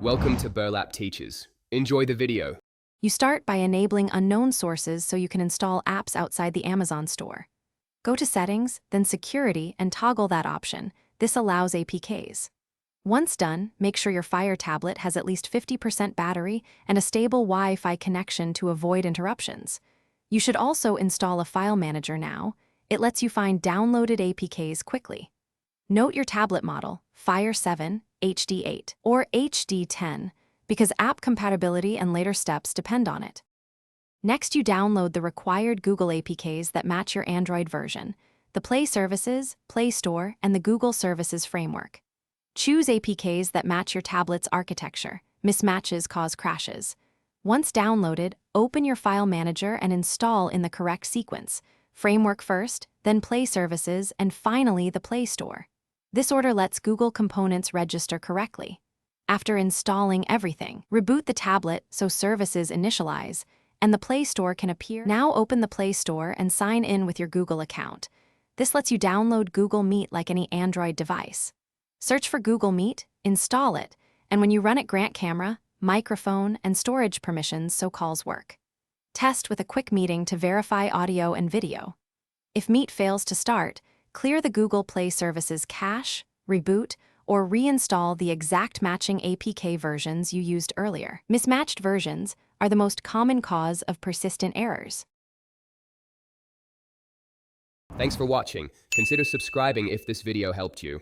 Welcome to Burlap Teachers. Enjoy the video. You start by enabling unknown sources so you can install apps outside the Amazon store. Go to Settings, then Security, and toggle that option. This allows APKs. Once done, make sure your Fire tablet has at least 50% battery and a stable Wi-Fi connection to avoid interruptions. You should also install a file manager now. It lets you find downloaded APKs quickly. Note your tablet model, Fire 7, HD8, or HD10, because app compatibility and later steps depend on it. Next, you download the required Google APKs that match your Android version, the Play Services, Play Store, and the Google Services Framework. Choose APKs that match your tablet's architecture. Mismatches cause crashes. Once downloaded, open your file manager and install in the correct sequence. Framework first, then Play Services, and finally the Play Store. This order lets Google components register correctly. After installing everything, reboot the tablet so services initialize, and the Play Store can appear. Now open the Play Store and sign in with your Google account. This lets you download Google Meet like any Android device. Search for Google Meet, install it, and when you run it, grant camera, microphone, and storage permissions so calls work. Test with a quick meeting to verify audio and video. If Meet fails to start, clear the Google Play Services cache, reboot, or reinstall the exact matching APK versions you used earlier. Mismatched versions are the most common cause of persistent errors. Thanks for watching. Consider subscribing if this video helped you.